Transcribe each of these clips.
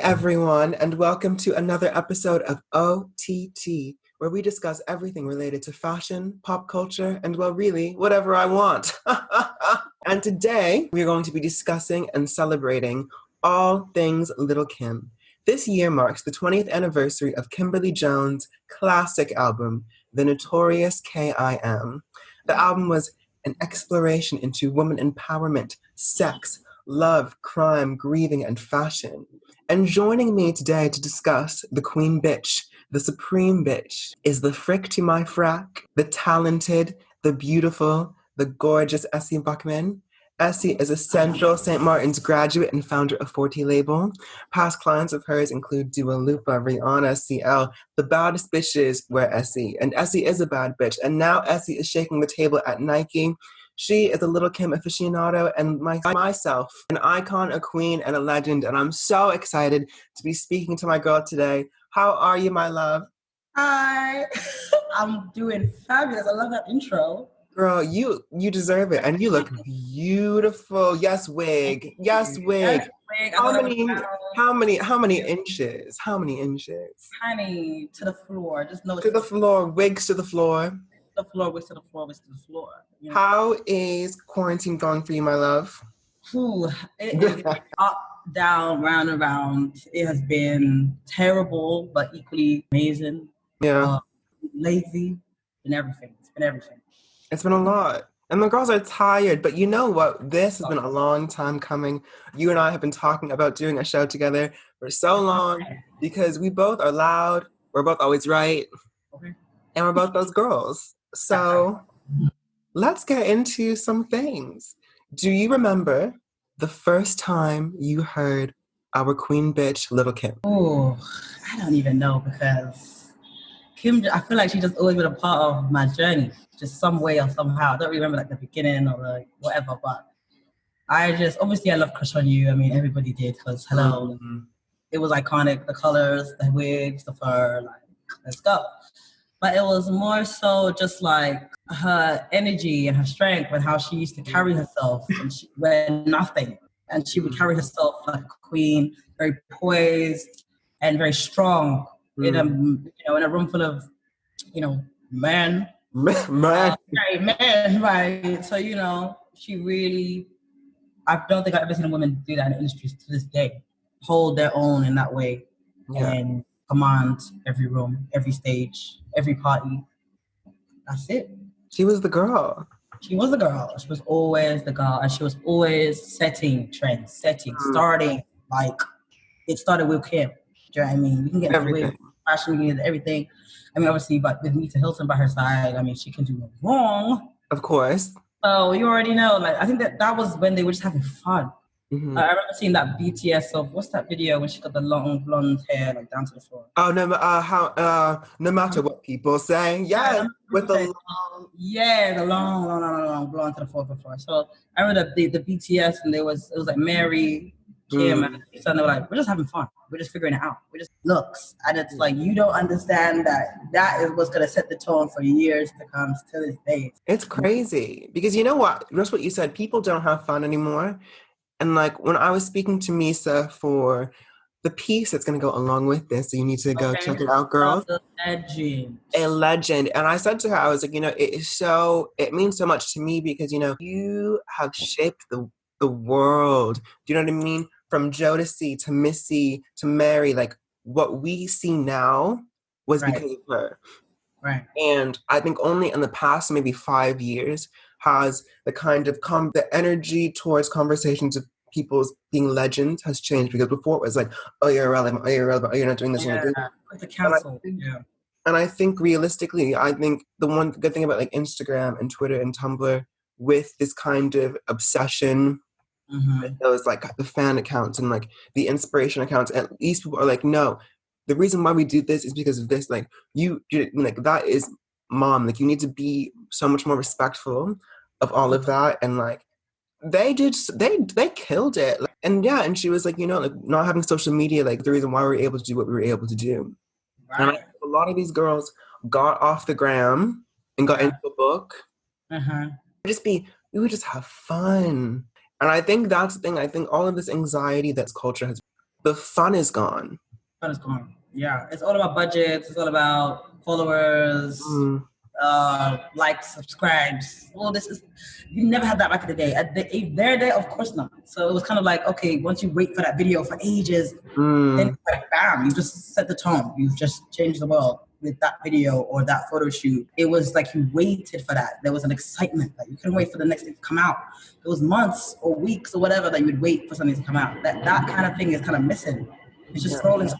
everyone, and welcome to another episode of O.T.T, where we discuss everything related to fashion, pop culture, and, well, really, whatever I want. And today, we're going to be discussing and celebrating all things Lil Kim. This year marks the 20th anniversary of Kimberly Jones' classic album, The Notorious K.I.M. The album was an exploration into woman empowerment, sex, love, crime, grieving, and fashion. And joining me today to discuss the queen bitch, the supreme bitch, is the frick to my frack, the talented, the beautiful, the gorgeous Essie Buckman. Essie is a Central St. Martin's graduate and founder of Fortie Label. Past clients of hers include Dua Lipa, Rihanna, CL. The baddest bitches wear Essie, and Essie is a bad bitch. And now Essie is shaking the table at Nike. She is a Lil Kim aficionado and myself, an icon, a queen, and a legend. And I'm so excited to be speaking to my girl today. How are you, my love? Hi. I'm doing fabulous. I love that intro. Girl, you deserve it. And you look beautiful. Yes, wig. Yes, wig. Yes, wig. How many inches? How many inches? Honey, to the floor. Just know it's To the floor, wigs to the floor. the floor, wigs to the floor, wigs to the floor. You know? How is quarantine going for you, my love? Ooh, it is up, down, round and round. It has been terrible, but equally amazing. Yeah. Lazy, and everything. It's been everything. It's been a lot. And the girls are tired, but you know what? This has been a long time coming. You and I have been talking about doing a show together for so long because we both are loud, we're both always right, and we're both those girls. So let's get into some things. Do you remember the first time you heard our queen bitch, Lil Kim? Oh, I don't even know because Kim, I feel like she just always been a part of my journey, just some way or somehow. I don't remember like the beginning or the whatever, but obviously I love Crush on You. I mean, everybody did because hello, it was iconic. The colors, the wigs, the fur, like, let's go. But it was more so just like her energy and her strength and how she used to carry herself and she wear nothing. And she would carry herself like a queen, very poised and very strong in a room full of, men. Man. Men, right? So, she really, I don't think I've ever seen a woman do that in the industry to this day. Hold their own in that way and command every room, every stage, every party. That's it. She was the girl. She was the girl. She was always the girl. And she was always setting trends, starting, like, it started with Kim. Do you know what I mean? You can get the wig, fashion, you can get everything. I mean, obviously, but with Nita Hilton by her side, I mean, she can do no wrong. Of course. So you already know. Like, I think that was when they were just having fun. Mm-hmm. I remember seeing that BTS of what's that video when she got the long blonde hair like down to the floor. Oh no! No matter what people say, yes, with the long blonde to the floor. So I remember the BTS and it was like Mary, Kim, and they were like, we're just having fun. We're just figuring it out. We're just looks, and it's like you don't understand that is what's gonna set the tone for years to come to this day. It's crazy because you know what? Just what you said. People don't have fun anymore. And like when I was speaking to Misa for the piece that's going to go along with this, so you need to go check it out, girls. A legend. And I said to her, I was like, it means so much to me because, you have shaped the world. Do you know what I mean? From Jodeci to Missy to Mary, like what we see now was because of her. Right. And I think only in the past maybe 5 years has the kind of the energy towards conversations of people's being legends has changed, because before it was like, oh, you're irrelevant, oh, you're not doing this, you're not doing that. Like the council. And I think realistically, I think the one good thing about like Instagram and Twitter and Tumblr with this kind of obsession with those like the fan accounts and like the inspiration accounts, at least people are like, no, the reason why we do this is because of this. Like that is mom. Like you need to be so much more respectful of all of that. And like they killed it. And she was like, like not having social media, like the reason why we were able to do what we were able to do. Right. And a lot of these girls got off the gram and got into a book. We would just have fun. And I think that's the thing. I think all of this anxiety that's culture has The fun is gone. Fun is gone. Yeah, it's all about budgets. It's all about followers, likes, subscribes. Well, this is you never had that back in the day. Their day, of course not. So it was kind of like, okay, once you wait for that video for ages, then it's like bam, you just set the tone. You've just changed the world with that video or that photo shoot. It was like you waited for that. There was an excitement that you couldn't wait for the next thing to come out. It was months or weeks or whatever that you would wait for something to come out. That kind of thing is kind of missing. It's just scrolling.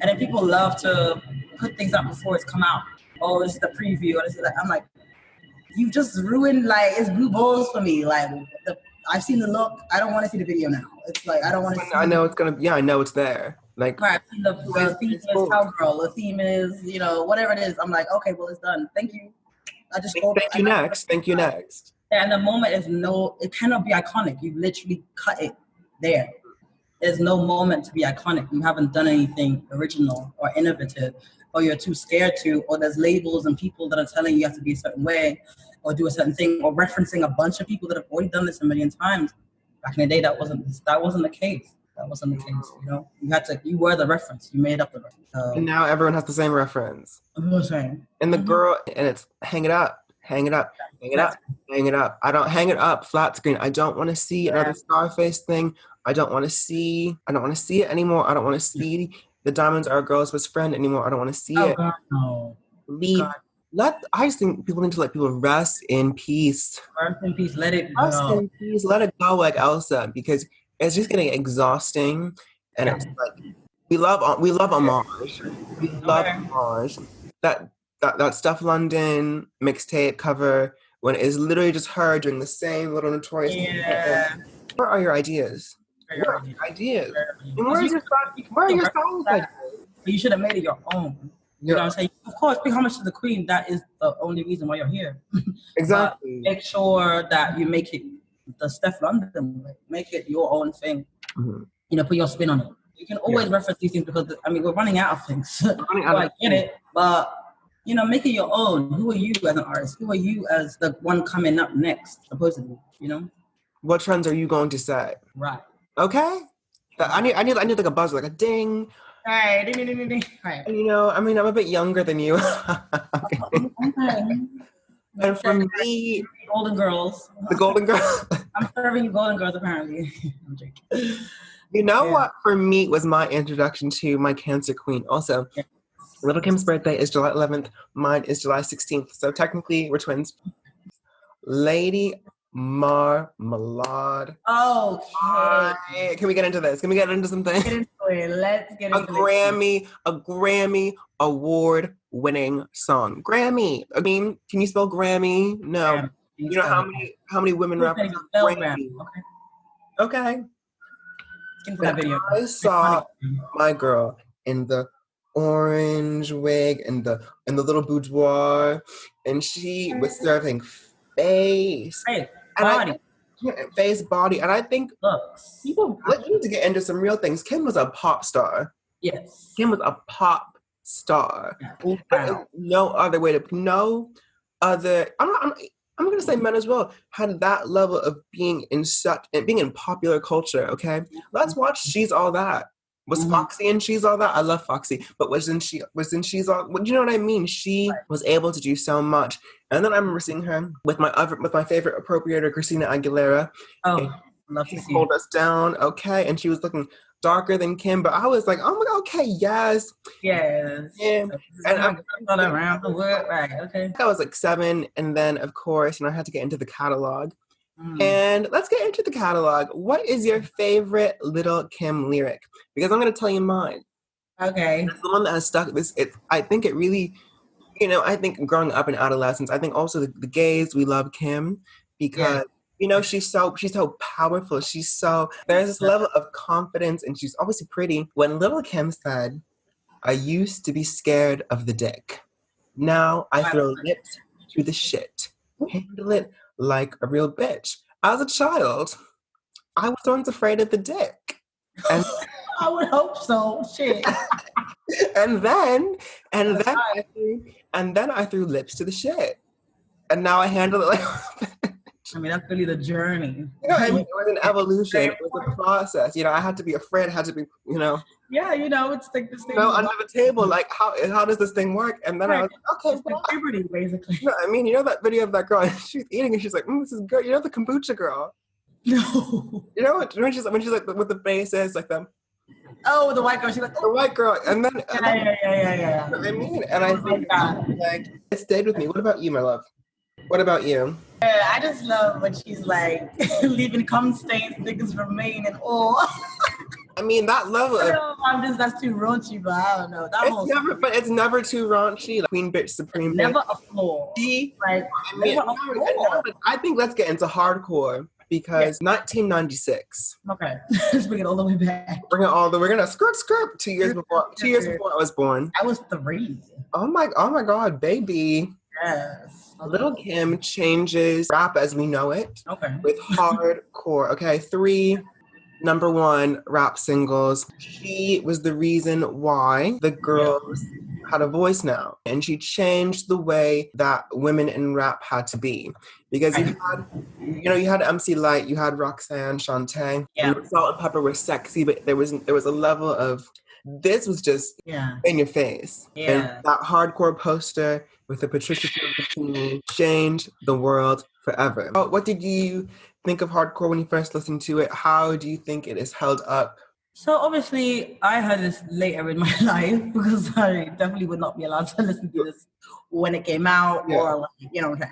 And then people love to put things up before it's come out. Oh, this is the preview, or this is that. I'm like, you just ruined, like, it's blue balls for me. Like, I've seen the look. I don't want to see the video now. It's like, I don't want to see. I know it's going to, I know it's there. Like, right, the theme is cowgirl. The theme is, whatever it is. I'm like, okay, well, it's done. Thank you. I just hope. Thank you next. And the moment is it cannot be iconic. You literally cut it there. There's no moment to be iconic. You haven't done anything original or innovative, or you're too scared to, or there's labels and people that are telling you have to be a certain way or do a certain thing, or referencing a bunch of people that have already done this a million times. Back in the day, that wasn't the case. That wasn't the case. You were the reference. You made up the reference. And now everyone has the same reference. I'm not saying. And the girl, and it's hang it up. I don't hang it up, flat screen. I don't want to see another Scarface thing. I don't want to see it anymore. I don't want to see the Diamonds Are a Girl's Best Friend anymore. I don't want to see it. God, no. Leave. I just think people need to let people rest in peace. Rest in peace. Let it go. Rest in peace. Let it go, like Elsa, because it's just getting exhausting. And it's like we love homage. We love homage. That Stuff London mixtape cover when it's literally just her doing the same little Notorious. Yeah. Where are your ideas? Where are your songs? You should have made it your own. You know what I'm saying? Of course, big homage to the Queen. That is the only reason why you're here. Exactly. Make sure that you make it the Steph London way. Make it your own thing. Mm-hmm. Put your spin on it. You can always reference these things because, we're running out of things. I get it, but, make it your own. Who are you as an artist? Who are you as the one coming up next, supposedly, What trends are you going to set? Right. Okay. I need like a buzzer, like a ding. Right. Ding, ding, ding, ding. Right. I'm a bit younger than you. Okay. And for me, Golden Girls. The Golden Girls. I'm serving you Golden Girls, apparently. I'm joking. You know what, for me, was my introduction to my Cancer Queen. Also, Lil Kim's birthday is July 11th. Mine is July 16th. So technically, we're twins. Lady Marmalade. Okay. Can we get into this? Can we get into something? Get into it. Let's get into it. A Grammy award-winning song. Grammy. Can you spell Grammy? No. You know how many women represent Grammy? Okay. That video. I saw my girl in the orange wig and the little boudoir, and she was serving face body, and I think people need to get into some real things. Kim was a pop star. Yes, Kim was a pop star. Wow. No other. I'm going to say men as well had that level of being in popular culture. Okay, let's watch She's All That. Was Foxy in She's All That? I love Foxy, but wasn't She's All? You know what I mean? She was able to do so much. And then I remember seeing her with my favorite appropriator, Christina Aguilera. Oh, love to see. Hold Us Down, okay, and she was looking darker than Kim, but I was like, oh my God, okay, yes. Yeah. And I'm all around the world, right? Okay. I was like 7, and then of course, I had to get into the catalog. And let's get into the catalog. What is your favorite Lil Kim lyric? Because I'm going to tell you mine. Okay. It's the one that has stuck. I think it really, I think growing up in adolescence, I think also the gays, we love Kim because, she's so powerful. There's this level of confidence, and she's obviously pretty. When Lil Kim said, I used to be scared of the dick. Now I throw lips to the shit. Handle it like a real bitch. As a child, I was once afraid of the dick. And I would hope so. Shit. and then I threw lips to the shit. And now I handle it like a bitch. I mean, that's really the journey. You know, I mean, it was an evolution. It was a process. You know, I had to be afraid. I had to be, Yeah, it's like this thing. Under the table, like how does this thing work? And then I was like, okay, well, puberty, basically. You know, I mean, that video of that girl, she's eating and she's like, this is good. You know, the kombucha girl. No. You know when she's like with the faces, like the. Oh, the white girl. She's like, the white girl, and then. Yeah. I mean, and I think like it stayed with me. What about you, my love? What about you? I just love when she's like, leaving cum stains, niggas remain and all. I mean, that level of... that's too raunchy, but I don't know. But it's never too raunchy. Like, Queen Bitch Supreme. Never a flaw. I think let's get into hardcore because 1996. Okay, let's bring it all the way back. We're gonna skirt 2 years before I was born. I was 3. Oh my God, baby. Yes. Lil Kim changes rap as we know it. Okay. With hardcore. Okay, 3 #1 rap singles. She was the reason why the girls had a voice now. And she changed the way that women in rap had to be. Because you had MC Lyte, you had Roxanne, Shantae. Yeah. And Salt and Pepper were sexy, but there was a level of this was just in your face. Yeah. And that hardcore poster with the Patricia Bikini changed the world forever. What did you think of hardcore when you first listened to it? How do you think it is held up? So obviously I heard this later in my life because I definitely would not be allowed to listen to this when it came out or okay.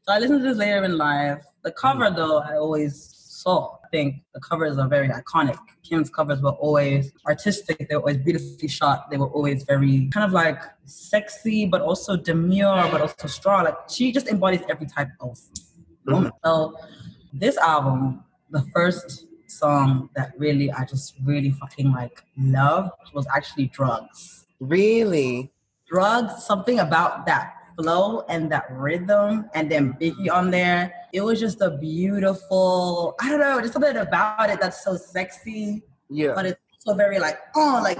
So I listened to this later in life. The cover though, I always saw. I think the covers are very iconic. Kim's covers were always artistic. They were always beautifully shot. They were always very kind of like sexy, but also demure, but also strong. Like she just embodies every type of woman. So this album, the first song that I just really fucking like loved was actually Drugs. Really? Drugs, something about that flow and that rhythm, and then Biggie on there. It was just a beautiful, I don't know, just something about it that's so sexy. Yeah. But it's also very like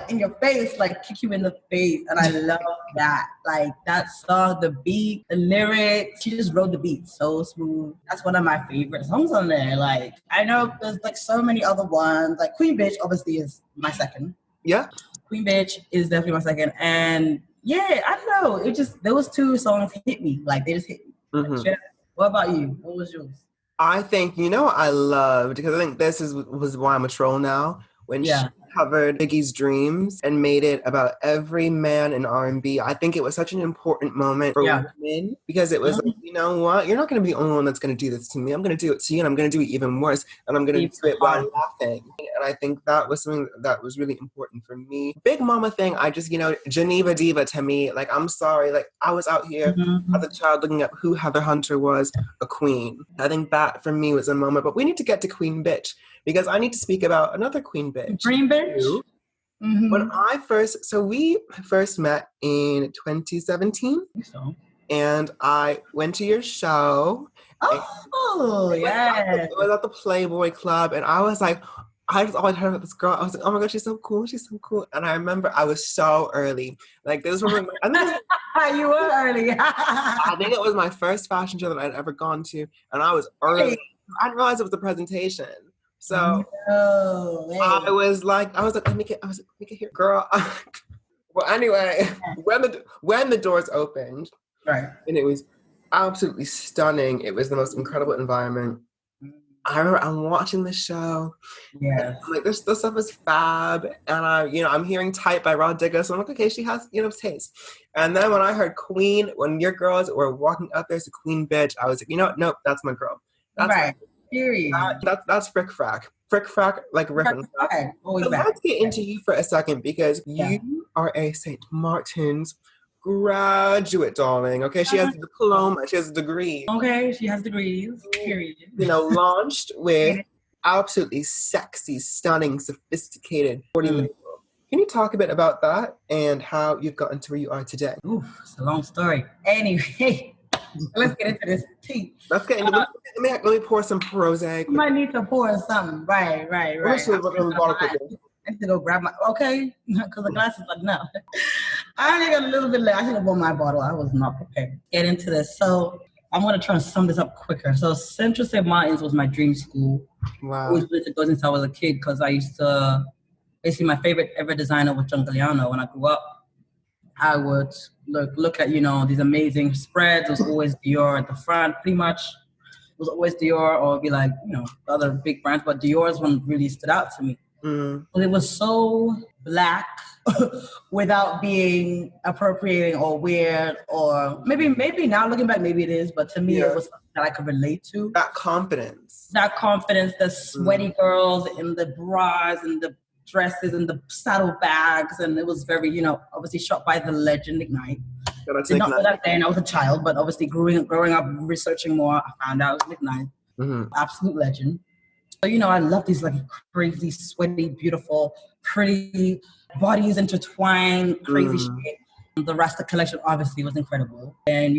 in your face, like kick you in the face. And I love that. Like that song, the beat, the lyrics, she just wrote the beat so smooth. That's one of my favorite songs on there. Like I know there's like so many other ones. Like Queen Bitch obviously is my second. Yeah. Queen Bitch is definitely my second. And yeah, I don't know. It just, those 2 songs hit me. Like they just hit me. Like, what about you? What was yours? I think, I loved, because I think this was why I'm a troll now, when she covered Biggie's Dreams and made it about every man in R&B. I think it was such an important moment for women, because it was like, you know what? You're not going to be the only one that's going to do this to me. I'm going to do it to you, and I'm going to do it even worse, and I'm going to do it while laughing. And I think that was something that was really important for me. Big Mama thing, I just, Geneva Diva to me, like, I'm sorry. Like, I was out here as a child looking up who Heather Hunter was, a queen. I think that for me was a moment, but we need to get to Queen Bitch, because I need to speak about another Queen Bitch. Queen Bitch? When we first met in 2017. And I went to your show. Oh, yeah. It was at the Playboy Club, and I was like, I just always heard about this girl. I was like, oh my God, she's so cool. And I remember I was so early. Like, this was you were early. I think it was my first fashion show that I'd ever gone to, and I was early. I didn't realize it was a presentation. So I was like, let me get here, girl. Well, anyway, when the doors opened, right, and it was absolutely stunning. It was the most incredible environment. I remember I'm watching the show. Yeah, I'm like, this stuff is fab, and I'm hearing "Tight" by Rod Digger, so I'm like, okay, she has taste. And then when I heard Queen, when your girls were walking up there to Queen Bitch, I was like, nope, that's my girl. That's right. Period. That's Frick Frack, like riffing. Okay. So let's get into you for a second, because you are a St. Martin's graduate, darling. Okay, she has a diploma, she has a degree. Okay, she has degrees. Period. Launched with absolutely sexy, stunning, sophisticated Fortie Label. Can you talk a bit about that and how you've gotten to where you are today? Ooh, it's a long story. Anyway. Let's get into this tea. Let's get into let me pour some Prozac. You might need to pour something. Right. I need to go grab my, okay? Because the glass is like, no. I only got a little bit left. I should have bought my bottle. I was not prepared. Get into this. So I'm going to try and sum this up quicker. So Central St. Martin's was my dream school. I Wow. always wanted to go since I was a kid because I used to, basically my favorite ever designer was John Galliano. When I grew up, I would look at, these amazing spreads. It was always Dior at the front, pretty much. It was always Dior, or it'd be like, the other big brands, but Dior's one really stood out to me. But it was so black without being appropriating or weird, or maybe now looking back, maybe it is, but to me it was something that I could relate to. That confidence, the sweaty girls in the bras and the dresses and the saddle bags, and it was very, obviously shot by the legend Ignite. Did not know that then, I was a child, but obviously growing up, researching more, I found out it was Ignite. Absolute legend. So, I love these like crazy, sweaty, beautiful, pretty bodies intertwined, crazy shit. The Rasta collection obviously was incredible. And,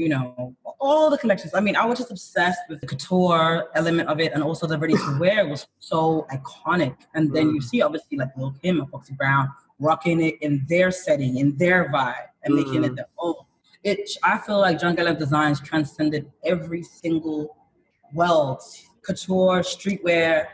all the collections. I mean, I was just obsessed with the couture element of it, and also the ready to wear was so iconic. And then you see obviously like Lil Kim and Foxy Brown rocking it in their setting, in their vibe, and making it their own. I feel like John Galliano Designs transcended every single world. Couture, streetwear.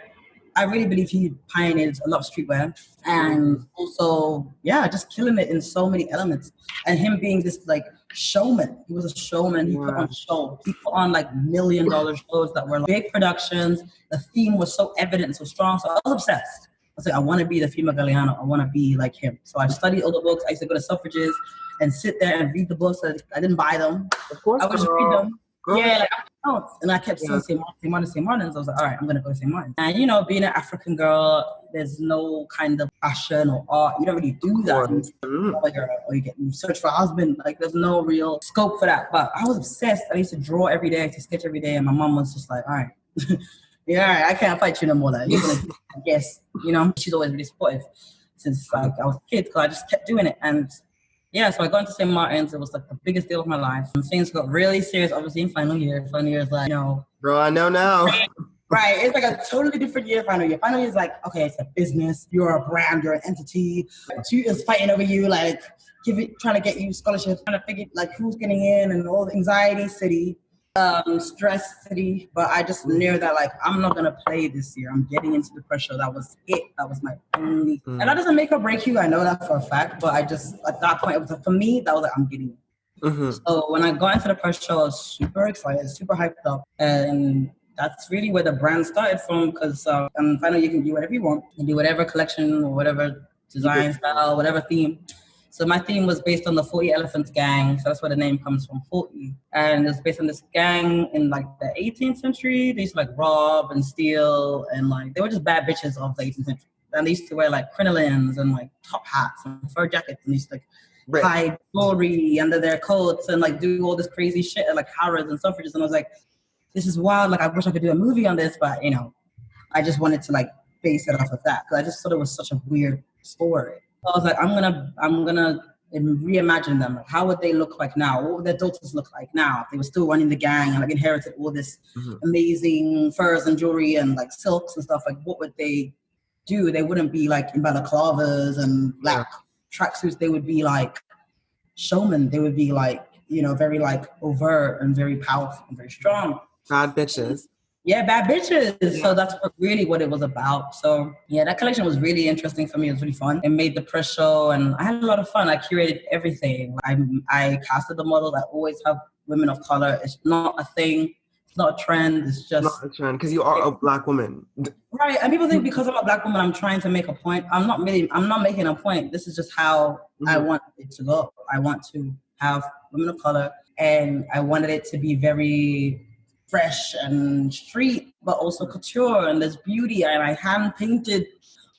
I really believe he pioneered a lot of streetwear, and also, just killing it in so many elements. And him being this like showman, he was a showman. He put on shows. He put on like $1 million shows that were like, big productions. The theme was so evident and so strong. So I was obsessed. I was like, I want to be the female Galliano. I want to be like him. So I studied all the books. I used to go to Selfridges and sit there and read the books. I didn't buy them. Of course, I would just read them. Girl. Yeah, like and I kept seeing St. Martin's. So I was like, all right, I'm gonna go to St. Martin's. And being an African girl, there's no kind of fashion or art. You don't really do that. You search for a husband. Like there's no real scope for that. But I was obsessed. I used to draw every day, to sketch every day, and my mom was just like, all right, all right, I can't fight you no more. Like you're gonna, I guess, she's always really supportive since like I was a kid, because I just kept doing it. And so I got into St. Martin's. It was like the biggest deal of my life. And things got really serious, obviously, in final year. Final year is like, Bro, I know now. Right. It's like a totally different year, final year. Final year is like, okay, it's a business. You're a brand. You're an entity. Tutors fighting over you, like, trying to get you scholarships, trying to figure, like, who's getting in, and all the anxiety city. Stress city, but I just knew that like I'm not gonna play this year. I'm getting into the pressure. That was it. That was my only. And that doesn't make or break you. I know that for a fact. But I just at that point, it was for me. That was like I'm getting it. So when I got into the pressure, I was super excited, super hyped up, and that's really where the brand started from. Because and finally you can do whatever you want. You can do whatever collection or whatever design style, whatever theme. So my theme was based on the Fortie Elephants gang. So that's where the name comes from, Fortie. And it's based on this gang in like the 18th century. They used to like rob and steal, and like they were just bad bitches of the 18th century. And they used to wear like crinolines and like top hats and fur jackets, and they used to like hide jewelry under their coats and like do all this crazy shit at like Harrods and Selfridges. And I was like, this is wild. Like I wish I could do a movie on this, but I just wanted to like base it off of that, because I just thought it was such a weird story. So I was like, I'm gonna reimagine them. Like, how would they look like now? What would their daughters look like now if they were still running the gang and like inherited all this amazing furs and jewelry and like silks and stuff? Like, what would they do? They wouldn't be like in balaclavas and black tracksuits. They would be like showmen. They would be like, very like overt and very powerful and very strong. Bad bitches. Yeah, bad bitches. Yeah. So that's what it was about. So that collection was really interesting for me. It was really fun. It made the press show, and I had a lot of fun. I curated everything. I casted the models. I always have women of color. It's not a thing. It's not a trend. It's just not a trend, because you are a Black woman. Right. And people think because I'm a Black woman, I'm trying to make a point. I'm not making a point. This is just how I want it to go. I want to have women of color, and I wanted it to be very fresh and street, but also couture, and there's beauty. And I hand painted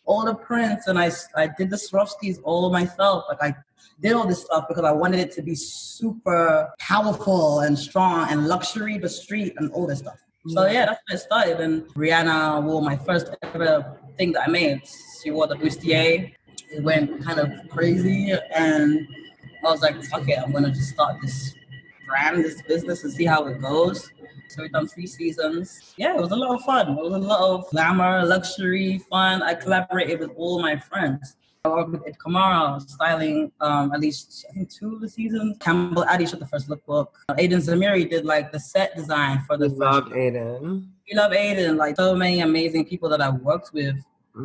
all the prints, and I did the Swarovskis all myself. Like I did all this stuff because I wanted it to be super powerful and strong and luxury, but street and all this stuff. So that's where it started. And Rihanna wore my first ever thing that I made. She wore the bustier. It went kind of crazy, and I was like, fuck it, I'm gonna just start this brand, this business, and see how it goes. So we've done 3 seasons. Yeah, it was a lot of fun. It was a lot of glamour, luxury, fun. I collaborated with all my friends. I worked with Ed Kamara, styling at least, I think, 2 of the seasons. Campbell Addy shot the first lookbook. Aiden Zamiri did like the set design for the We first love Aiden. We love Aiden. Like, so many amazing people that I worked with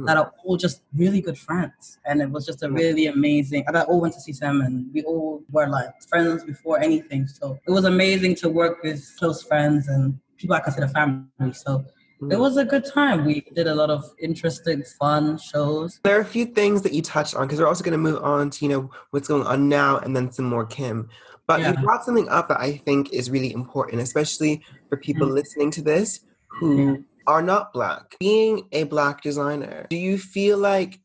that are all just really good friends. And it was just a really amazing, and I all went to CSM and we all were like friends before anything. So it was amazing to work with close friends and people I consider family. So it was a good time. We did a lot of interesting, fun shows. There are a few things that you touched on because we're also going to move on to, you know, what's going on now and then some more Kim. But you brought something up that I think is really important, especially for people listening to this who are not Black. Being a Black designer, do you feel like,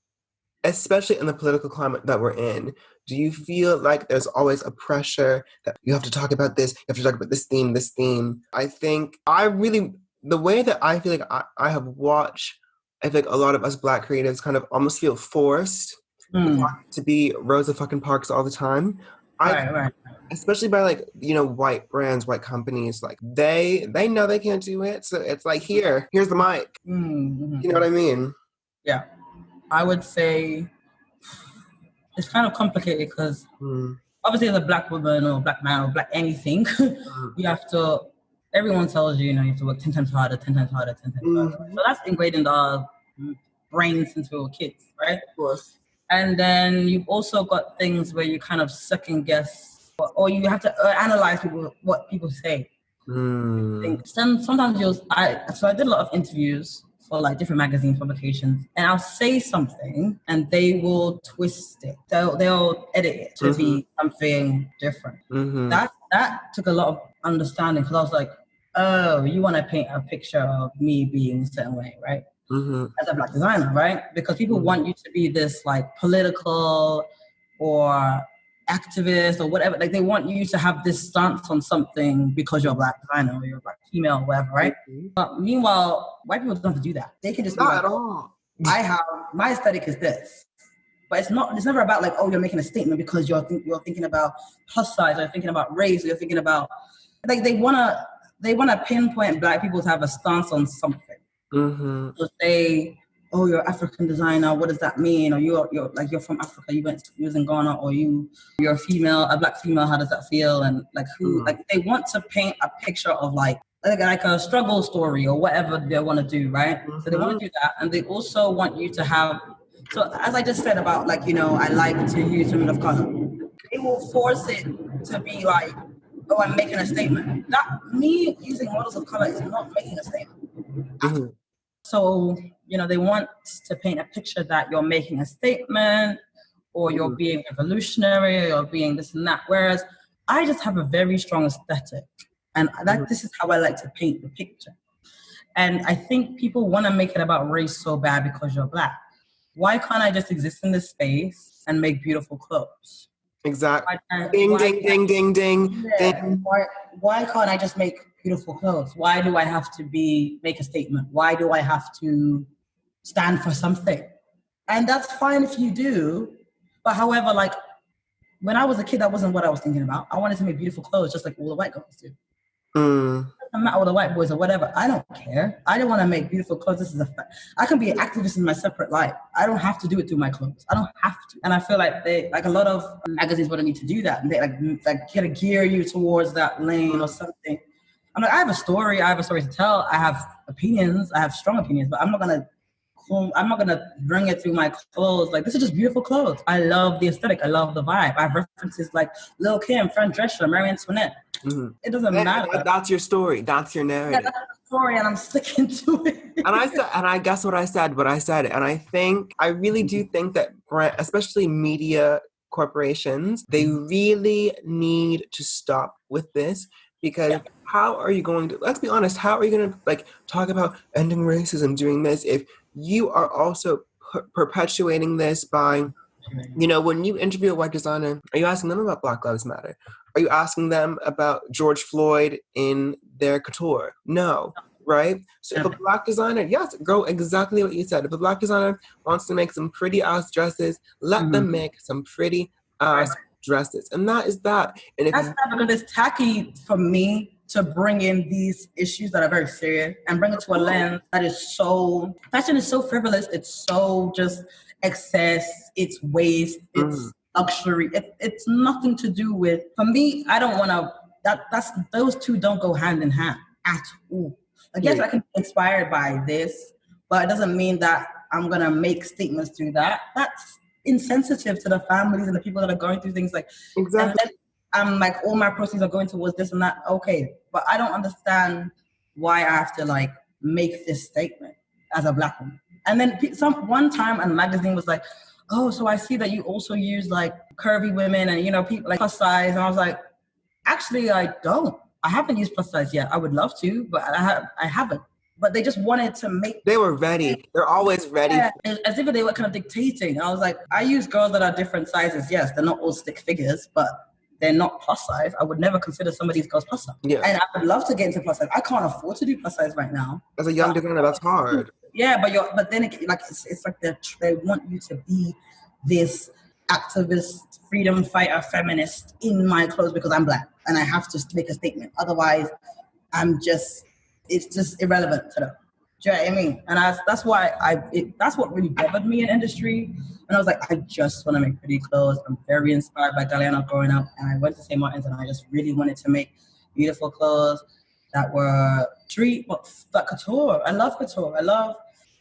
especially in the political climate that we're in, do you feel like there's always a pressure that you have to talk about this, you have to talk about this theme? I think the way that I feel like I have watched, I feel like a lot of us Black creatives kind of almost feel forced to be Rosa fucking Parks all the time. Right. Especially by like, you know, white brands, white companies, like they know they can't do it. So it's like, here's the mic. You know what I mean? Yeah. I would say it's kind of complicated because obviously as a Black woman or Black man or Black anything, you have to, everyone tells you, you know, you have to work 10 times harder. So that's ingrained in our brains since we were kids, right? Of course. And then you've also got things where you kind of second guess or you have to analyze what people say. Sometimes I did a lot of interviews for like different magazine publications, and I'll say something and they will twist it. They'll edit it to be something different. That took a lot of understanding because I was like, oh, you want to paint a picture of me being a certain way, right? As a Black designer, right? Because people want you to be this like political or activist or whatever. Like they want you to have this stance on something because you're a Black designer or you're a Black female or whatever, right? But meanwhile, white people don't have to do that. They can just be like, at all. My aesthetic is this. But it's never about like, oh, you're making a statement because you're thinking about plus size or you're thinking about race or you're thinking about, like they wanna pinpoint Black people to have a stance on something. So say, oh, you're an African designer, what does that mean? Or you're from Africa, you was in Ghana, or you're a Black female, how does that feel? And like like they want to paint a picture of like a struggle story or whatever they want to do, right? So they want to do that, and they also want you to have. So as I just said about like, you know, I like to use women of color. They will force it to be like, oh, I'm making a statement. That me using models of color is not making a statement. So, you know, they want to paint a picture that you're making a statement or you're being revolutionary or being this and that. Whereas I just have a very strong aesthetic. And this is how I like to paint the picture. And I think people want to make it about race so bad because you're Black. Why can't I just exist in this space and make beautiful clothes? Exactly. Ding. Why can't I just make beautiful clothes? Why do I have to make a statement? Why do I have to stand for something? And that's fine if you do. But however, like when I was a kid, that wasn't what I was thinking about. I wanted to make beautiful clothes just like all the white girls do. It doesn't matter with the white boys or whatever. I don't care. I don't want to make beautiful clothes. This is a fact. I can be an activist in my separate life. I don't have to do it through my clothes. I don't have to. And I feel like a lot of magazines wouldn't need to do that. And they like kind of gear you towards that lane or something. I'm like, I have a story to tell. I have opinions. I have strong opinions, but I'm not gonna bring it through my clothes. Like, this is just beautiful clothes. I love the aesthetic. I love the vibe. I have references like Lil Kim, Fran Drescher, Marie Antoinette. It doesn't matter. That's your story. That's your narrative. Yeah, that's the story, and I'm sticking to it. And I guess what I said. And I really do think that especially media corporations, they really need to stop with this because how are you going to, let's be honest, how are you going to like talk about ending racism doing this if you are also perpetuating this by, you know, when you interview a white designer, are you asking them about Black Lives Matter? Are you asking them about George Floyd in their couture? No, right? So if a Black designer, yes, go exactly what you said. If a Black designer wants to make some pretty ass dresses, let them make some pretty ass dresses. And that is that. And if that's not because it's tacky for me to bring in these issues that are very serious and bring it to a lens that is so, fashion is so frivolous. It's so just excess, it's waste, it's luxury. It's nothing to do with, for me, I don't want to, that's those two don't go hand in hand at all. I guess I can be inspired by this, but it doesn't mean that I'm going to make statements through that. That's insensitive to the families and the people that are going through things like, exactly. I'm like, all my proceeds are going towards this and that. Okay, but I don't understand why I have to like make this statement as a Black woman. And then one time a magazine was like, oh, so I see that you also use like curvy women and, you know, people like plus size. And I was like, actually, I don't. I haven't used plus size yet. I would love to, but I haven't. But they just wanted to make... They were ready. They're always ready. Yeah, as if they were kind of dictating. I was like, I use girls that are different sizes. Yes, they're not all stick figures, but they're not plus size. I would never consider some of these girls plus size. Yeah. And I would love to get into plus size. I can't afford to do plus size right now. As a young designer, that's hard. Yeah, but then it's like they want you to be this activist, freedom fighter, feminist in my clothes because I'm Black and I have to make a statement. Otherwise, it's just irrelevant to them. Do you know what I mean? And that's why that's what really bothered me in industry. And I was like, I just want to make pretty clothes. I'm very inspired by Galliano growing up. And I went to St. Martin's and I just really wanted to make beautiful clothes that were couture. I love couture.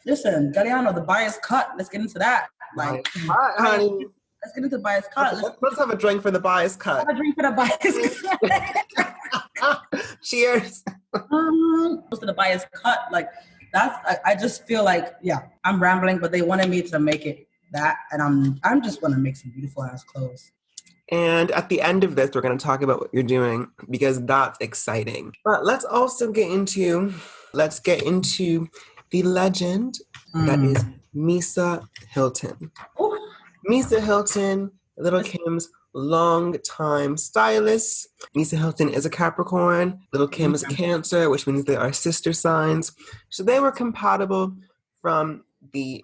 Listen, Galliano, the bias cut. Let's get into that. Like, honey. Let's get into bias cut. Let's have a drink for the bias cut. Have a drink for the bias cut. Cheers. To the bias cut. Like, I just feel like, yeah, I'm rambling, but they wanted me to make it that, and I'm just want to make some beautiful ass clothes. And at the end of this, we're going to talk about what you're doing because that's exciting. But let's also get into the legend that is Misa Hylton. Ooh. Misa Hylton, Lil Kim's long-time stylist. Misa Hylton is a Capricorn. Lil Kim is a Cancer, which means they are sister signs. So they were compatible from the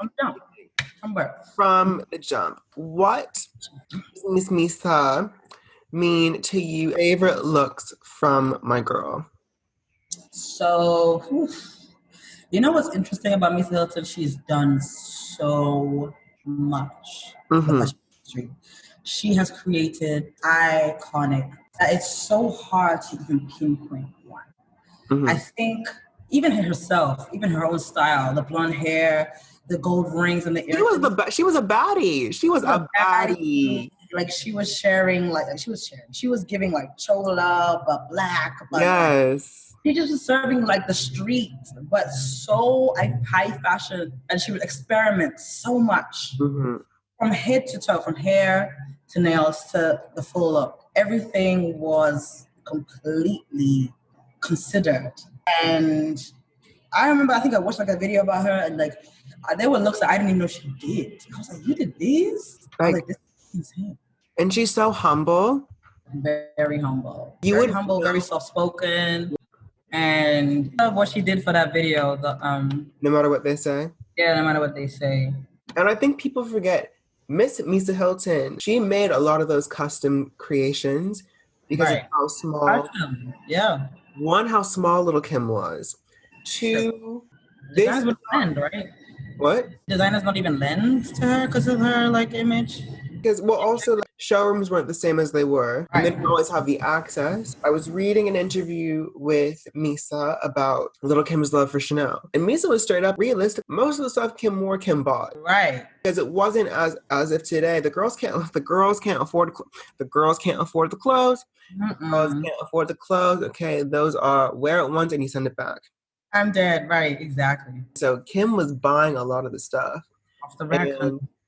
jump. What does Miss Misa mean to you? Favorite looks from my girl? So, you know what's interesting about Misa Hylton? She's done so much. She has created iconic. It's so hard to even pinpoint one. I think even herself, even her own style, the blonde hair, the gold rings and the earrings. She was a baddie. She was a baddie. Like she was she was giving like chola, but Black. But yes. She just was serving like the street, but so high fashion, and she would experiment so much. From head to toe, from hair to nails to the full look. Everything was completely considered. And I remember, I think I watched like a video about her and like, there were looks that I didn't even know she did. I was like, you did this? I was like, this is insane. And she's so humble. Very humble. Very soft-spoken. And I love what she did for that video. No matter what they say? Yeah, no matter what they say. And I think people forget, Miss Misa Hylton, she made a lot of those custom creations because of how small. Yeah. One, how small Lil Kim was. Two, designers would lend, right? What? Designers not even lend to her because of her like image. Because also like, showrooms weren't the same as they were, and they didn't always have the access. I was reading an interview with Misa about Lil Kim's love for Chanel, and Misa was straight up realistic. Most of the stuff Kim wore, Kim bought, right? Because it wasn't as if today the girls can't afford the clothes. The girls can't afford the clothes. Okay, those are wear it once and you send it back. I'm dead. Right, exactly. So Kim was buying a lot of the stuff. Off the rack.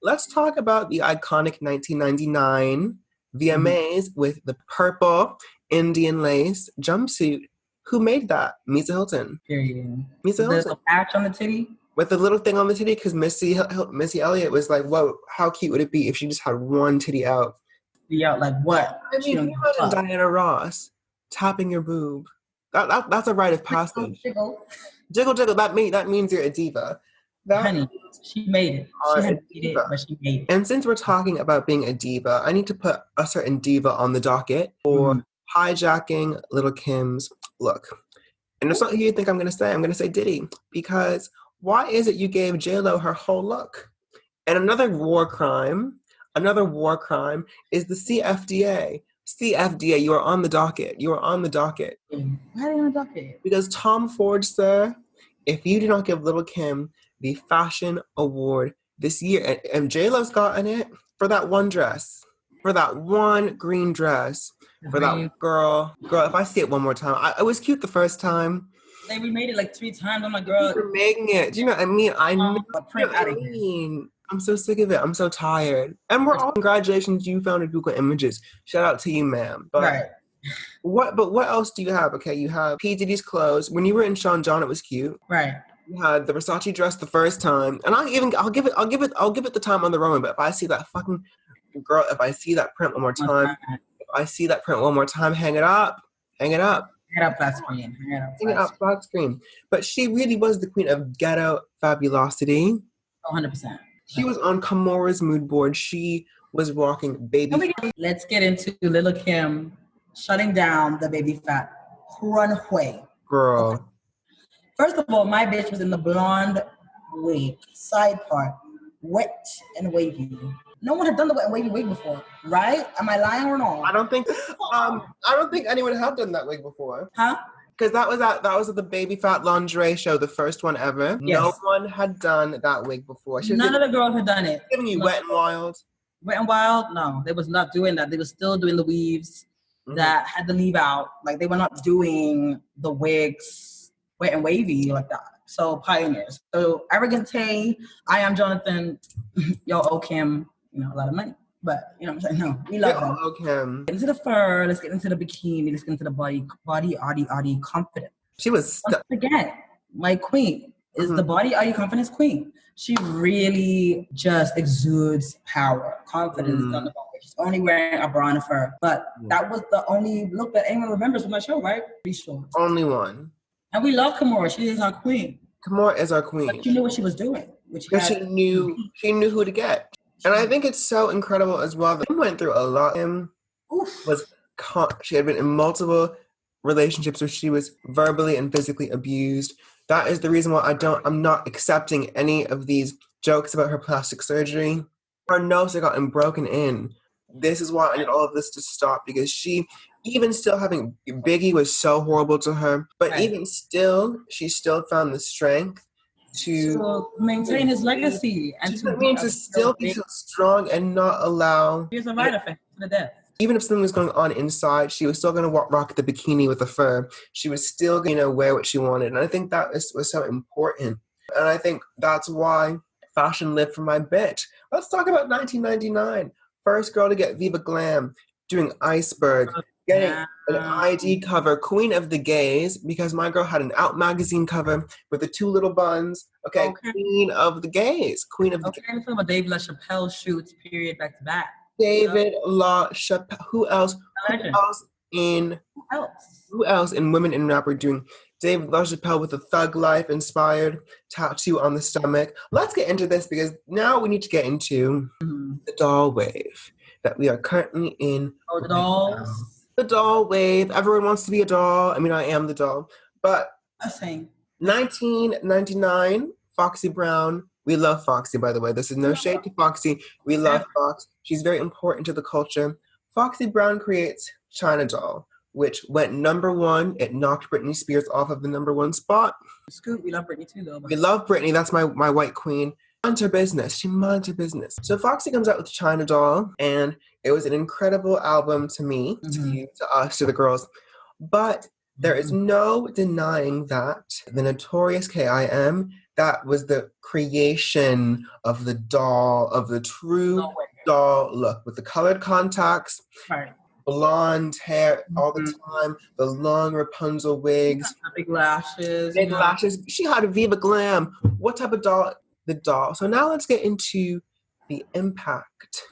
Let's talk about the iconic 1999 VMAs with the purple Indian lace jumpsuit. Who made that? Misa Hylton. Period. Misa Hylton. The patch on the titty? With the little thing on the titty, because Missy Elliott was like, whoa, how cute would it be if she just had one titty out? Be out like what? I mean, you imagine Diana Ross tapping your boob. That's a rite of passage. Jiggle. Jiggle. That means you're a diva. Honey, she made it. She had made it, but she made it. And since we're talking about being a diva, I need to put a certain diva on the docket for hijacking Lil Kim's Look, and it's not who you think I'm going to say. I'm going to say Diddy, because why is it you gave J-Lo her whole look? And another war crime is the CFDA. CFDA, you are on the docket. You are on the docket. Why are they on the docket? Because Tom Ford, sir, if you do not give Lil Kim the fashion award this year, and J-Lo's gotten it for that one dress, for that one green dress, for that girl, if I see it one more time, it was cute the first time. They remade it like 3 times. I'm like, girl, you're making it. Do you know what I mean? I know print what I mean. I'm so sick of it. I'm so tired. And we're all congratulations, you found Google Images. Shout out to you, ma'am. But right. What else do you have? Okay, you have P. Diddy's clothes. When you were in Sean John, it was cute. Right. You had the Versace dress the first time, and I'll give it the time on the runway. But if I see that fucking girl, if I see that print one more time, hang it up. Hang it up flat screen. Hang it up flat screen. But she really was the queen of ghetto fabulosity. 100%. She was on Kimura's mood board. She was rocking baby. Let's get into Lil Kim shutting down the baby fat runway. Girl. Okay. First of all, my bitch was in the blonde wig, side part, wet and wavy. No one had done the wet and wavy wig before, right? Am I lying or no? I don't think anyone had done that wig before. Huh? Because that was at the Baby Fat Lingerie show, the first one ever. Yes. No one had done that wig before. None of the girls had done it. Giving you Wet and Wild. Wet and Wild? No, they was not doing that. They were still doing the weaves that had to leave out. Like, they were not doing the wigs wet and wavy like that. So, pioneers. So, Arrogant Tay, I Am Jonathan, yo, O Kim, a lot of money. But, you know what I'm saying? No, we love them. Okay. Get into the fur, let's get into the bikini, let's get into the body, confidence. She was... Once again, my queen is the body, confidence queen. She really just exudes power, confidence on the body. She's only wearing a bra and a fur. But that was the only look that anyone remembers from that show, right? Pretty sure. Only one. And we love Kimura. She is our queen. Kimura is our queen. But she knew what she was doing. She knew who to get. And I think it's so incredible as well that Kim went through a lot. She had been in multiple relationships where she was verbally and physically abused. That is the reason why I'm not accepting any of these jokes about her plastic surgery. Her nose had gotten broken in. This is why I need all of this to stop, because even still having Biggie was so horrible to her, but even still, she still found the strength to maintain his legacy and to still be so strong and not allow. Here's a right effect to the death. Even if something was going on inside, she was still going to rock the bikini with the fur. She was still going to wear what she wanted. And I think that was so important. And I think that's why fashion lived for my bitch. Let's talk about 1999. First girl to get Viva Glam, doing Iceberg, getting an ID cover, Queen of the Gays, because my girl had an Out magazine cover with the 2 little buns. Okay. Queen of the Gays. Queen of the Gays. I'm talking about David LaChapelle shoots, period, back to back. David LaChapelle. Who else in women in rap were doing David LaChapelle with a Thug Life inspired tattoo on the stomach? Let's get into this, because now we need to get into the doll wave that we are currently in. Oh, the dolls. The doll wave. Everyone wants to be a doll. I mean, I am the doll. But 1999, Foxy Brown. We love Foxy, by the way. This is no shade to Foxy. We love Fox. She's very important to the culture. Foxy Brown creates China Doll, which went #1. It knocked Britney Spears off of the #1 spot. Scoop, we love Britney too, though. We love Britney. That's my white queen. Minds her business. She minds her business. So Foxy comes out with China Doll, and it was an incredible album to me, to you, to us, to the girls. But there is no denying that the Notorious K.I.M., that was the creation of the doll, of the true doll look, with the colored contacts, blonde hair all the time, the long Rapunzel wigs, big lashes. Big lashes. She had a Viva Glam. What type of doll? The doll. So now let's get into the impact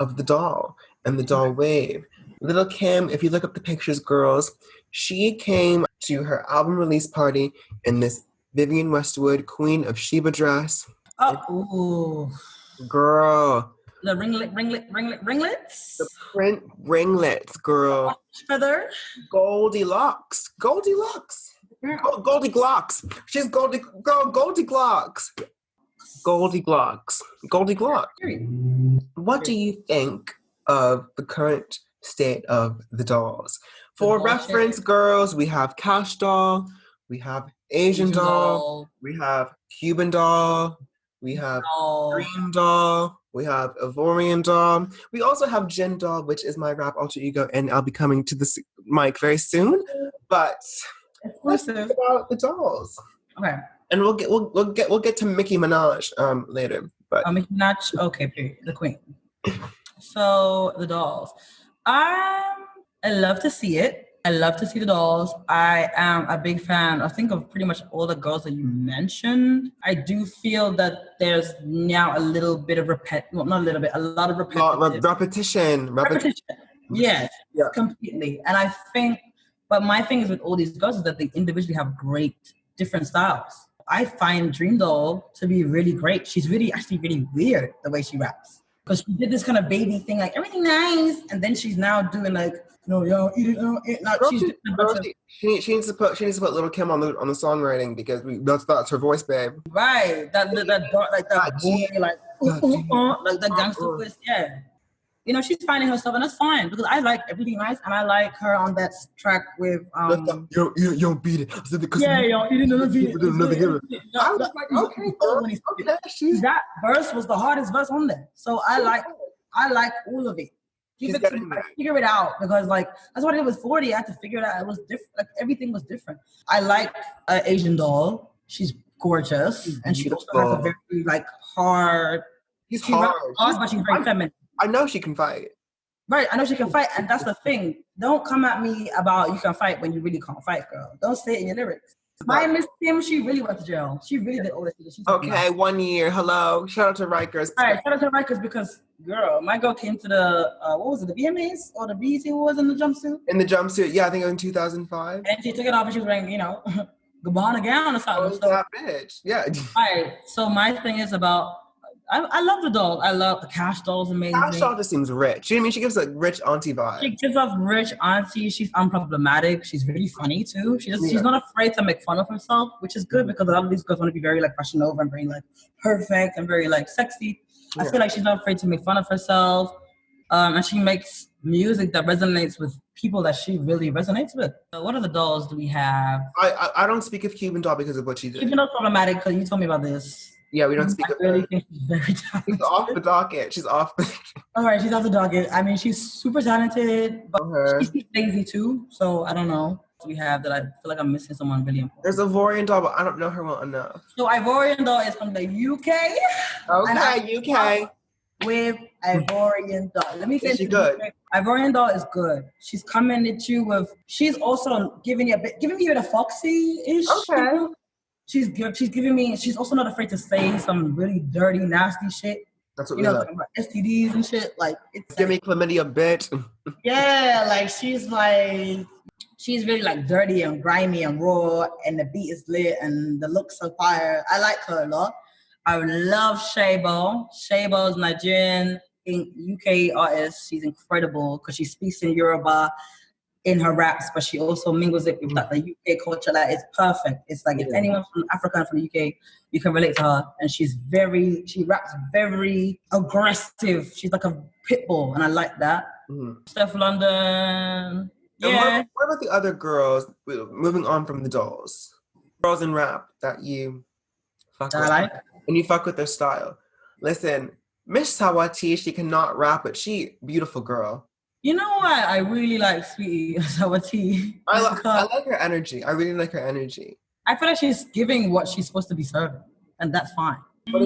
of the doll and the doll wave. Lil Kim, if you look up the pictures, girls, she came to her album release party in this Vivienne Westwood Queen of Sheba dress. Oh, girl. the ringlets. The print ringlets, girl. Feather. Goldilocks. Goldilocks. Goldie Glocks. She's Goldie Glocks. Goldie Glocks. Goldie Glocks. What do you think of the current state of the dolls? For reference, girls, we have Cash doll, we have Asian doll, we have Cuban doll, we have Dream doll, we have Ivorian doll. We also have Jin doll, which is my rap alter ego, and I'll be coming to this mic very soon. But let's talk about the dolls. Okay. And we'll get to Nicki Minaj later. But Nicki Minaj, okay, period. The queen. So the dolls. I love to see it. I love to see the dolls. I am a big fan, I think, of pretty much all the girls that you mentioned. I do feel that there's now a little bit of a lot of repetition. Yes, yeah. Completely. And I think, but my thing is with all these girls is that they individually have great different styles. I find Dream Doll to be really great. She's actually really weird the way she raps. Because she did this kind of baby thing, like everything nice, and then she's now doing like, yo, eat it, eat it. She needs to put Lil Kim on the songwriting because that's her voice, babe. Right, that gangster voice, yeah. She's finding herself, and that's fine because I like everything nice, and I like her on that track with you don't beat it. Yeah, yo, you didn't beat it. I was like, okay, that verse was the hardest verse on there, so I like all of it. Figure it out because that's what it was. 40. I had to figure it out. It was different. Like everything was different. I like Asian doll. She's gorgeous, and she also has a very hard. She's hard, but she's very feminine. I know she can fight. Right, I know she can fight, and that's the thing. Don't come at me about you can fight when you really can't fight, girl. Don't say it in your lyrics. My Miss Kim, she really went to jail. She really did all this. Okay, 1 year. Hello. Shout out to Rikers. All right, shout out to Rikers because, girl, my girl came to the, what was it, the VMAs or the BET Awards in the jumpsuit? In the jumpsuit, yeah, I think it was in 2005. And she took it off and she was wearing, Gabbana gown or something. Oh, that bitch. Yeah. All right, so my thing is about, I love the dolls. I love the Cash doll's amazing. Cash doll just seems rich. You know what I mean? She gives a rich auntie vibe. She gives off rich auntie. She's unproblematic. She's really funny too. She's not afraid to make fun of herself, which is good because a lot of these girls want to be very fashion over and very perfect and very sexy. I feel like she's not afraid to make fun of herself. And she makes music that resonates with people that she really resonates with. So what other dolls do we have? I don't speak of Cuban doll because of what she did. Cuban doll's problematic because you told me about this. Yeah, we don't speak of her. I really think she's very talented. She's off the docket. She's off. All right, she's off the docket. I mean, she's super talented, but she's lazy too. So I don't know. We have that I feel like I'm missing someone really important. There's Ivorian doll, but I don't know her well enough. So Ivorian doll is from the UK. Okay, UK. With Ivorian doll. Let me say she good. Ivorian doll is good. She's coming at you with. She's also giving you a foxy-ish. Okay. She's giving me. She's also not afraid to say some really dirty, nasty shit. That's what we love. About STDs and shit. Give me chlamydia, bitch. Yeah, she's really dirty and grimy and raw, and the beat is lit and the looks are fire. I like her a lot. I love Shabo. Shabo is Nigerian UK artist. She's incredible because she speaks in Yoruba in her raps, but she also mingles it with the UK culture. It's perfect. It's if anyone's from Africa and from the UK, you can relate to her. And she raps very aggressive. She's like a pit bull, and I like that. Steph London. Yeah. What about the other girls, moving on from the dolls? Girls in rap that you fuck with. I like. And you fuck with their style. Listen, Miss Sawati, she cannot rap, but she beautiful girl. You know what? I really like Sweetie Sawati. I like her energy. I really like her energy. I feel like she's giving what she's supposed to be serving, and that's fine.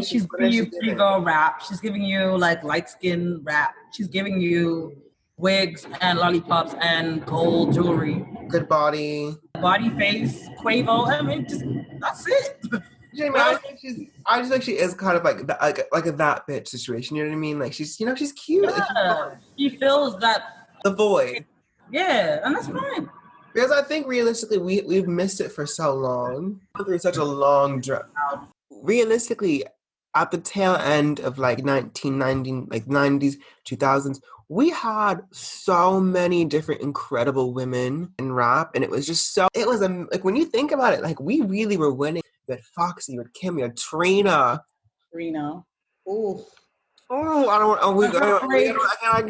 She's giving you pretty girl rap. She's giving you light skin rap. She's giving you wigs and lollipops and gold jewelry. Good body. Body face, Quavo. I mean, that's it. I just think she is kind of like a that bitch situation. You know what I mean? She's she's cute. Yeah, she fills the void. Yeah, and that's fine. Because I think realistically, we've missed it for so long. Through such a long drought. Realistically, at the tail end of like 1990, like 90s, 2000s, we had so many different incredible women in rap, and it was just so, it was like when you think about it, like we really were winning. You had Foxy, you had Kim, you had Trina. Ooh. Oh, I don't want. Oh, Heartbreak. I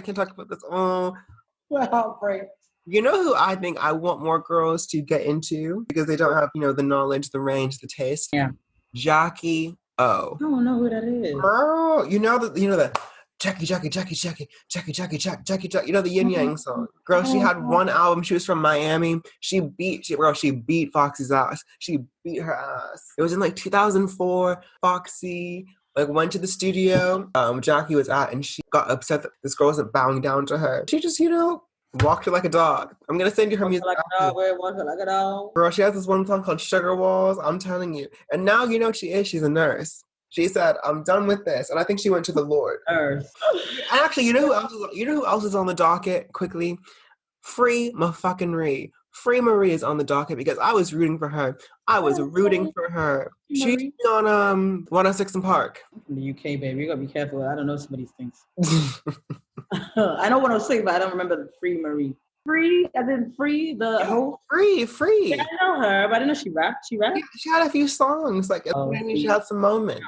can't talk about this. Oh, Heartbreak. you know who I think I want more girls to get into because they don't have, the knowledge, the range, the taste. Yeah. Jackie O. I don't know who that is. Girl, you know the Jackie, you know the Yin Yang song. Girl, she had one album. She was from Miami. She beat Foxy's ass. She beat her ass. It was in like 2004. Foxy like went to the studio Jackie was at, and she got upset that this girl wasn't bowing down to her. She just, walked her like a dog. I'm gonna send you her music. Walk her like a dog. Girl, she has this one song called Sugar Walls. I'm telling you. And now you know what she is. She's a nurse. She said, "I'm done with this," and I think she went to the Lord. Earth. And actually, you know who else is on the docket? Quickly, Free motherfucking Marie. Free Marie is on the docket because I was rooting for her. She's on 106 in Park. I'm from the UK, baby. You gotta be careful. I don't know some of these things. I know 106, but I don't remember the Free Marie. Free, as in Free, the whole Free. Yeah, I know her, but I didn't know she rapped. She rapped? Yeah, she had a few songs. Like, she had some moments.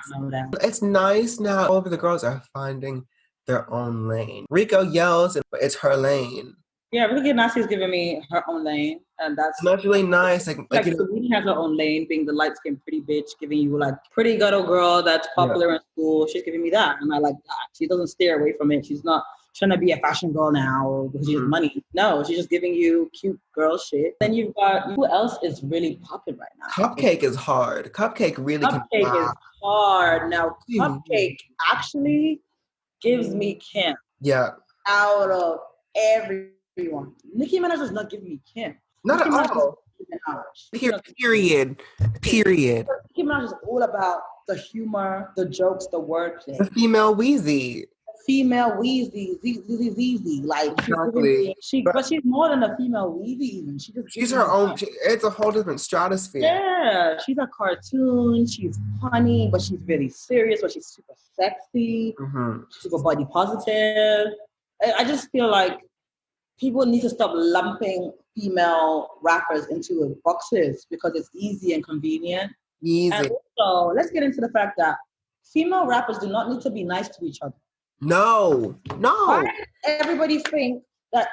It's nice now. All of the girls are finding their own lane. Rico yells, and it's her lane. Yeah, Rico Nasty is giving me her own lane, and that's really nice. Like Celine has her own lane, being the light skinned pretty bitch, giving you like pretty ghetto girl that's popular in school. She's giving me that, and I like that. She doesn't steer away from it. She's not trying to be a fashion girl now because she has money. No, she's just giving you cute girl shit. Then you've got, who else is really popping right now? Cupcake is hard. Cupcake really Cupcake is hard. Now, Cupcake actually gives me Kim. Yeah. Out of everyone. Nicki Minaj does not give me Kim. Not at all. Period. Nicki Minaj is all about the humor, the jokes, the wordplay. The female Wheezy. Like exactly. But she's more than a female Weezy even. She's her own. It's a whole different stratosphere. Yeah, she's a cartoon. She's funny, but she's really serious. But she's super sexy, super body positive. I just feel like people need to stop lumping female rappers into boxes because it's easy and convenient. And also, let's get into the fact that female rappers do not need to be nice to each other. No. Why does everybody think that,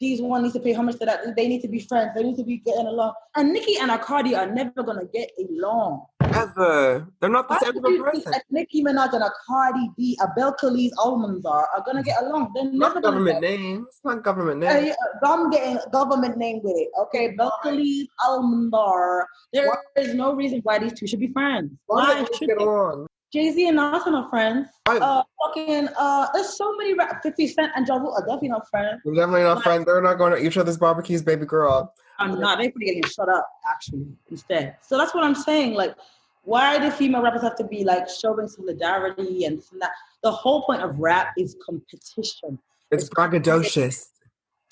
these one needs to pay homage to that? They need to be friends. They need to be getting along. And Nicki and Cardi are never going to get along. Ever. They're not the same person. Nicki Minaj and Cardi B, Abel Khalil's Almanzar are going to get along. They're never going to get along. It's not government name. I'm getting government name with it. Okay, Abel Khalil's Almanzar. There is no reason why these two should be friends. Why should they get along? Jay-Z and Nas are not friends. There's so many 50 Cent and Ja Rule are definitely not friends. They're definitely not friends. They're not going to each other's barbecues, baby girl. I'm not. They're getting shut up, actually, instead. So that's what I'm saying. Like, why do female rappers have to be like showing solidarity and that? The whole point of rap is competition. It's braggadocious.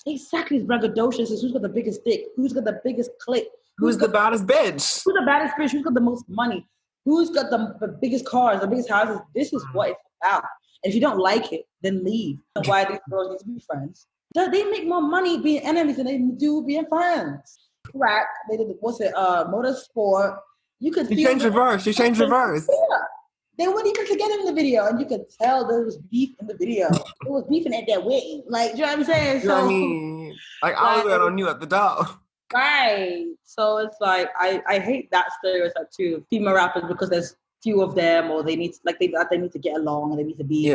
Exactly, it's braggadocious. It's who's got the biggest dick, who's got the biggest click, who's the baddest bitch, who's got the most money. Who's got the biggest cars, the biggest houses? This is what it's about. And if you don't like it, then leave. Why these girls need to be friends? They make more money being enemies than they do being friends. Track, they did motorsport. You could She changed reverse. Yeah. They weren't even together in the video, and you could tell there was beef in the video. It was beefing at their wedding. Like, you know what I'm saying? You know what I mean? Like, I was on you at the door. Right. So it's like I hate that stereotype too. Female rappers, because there's few of them, or they need to get along and they need to be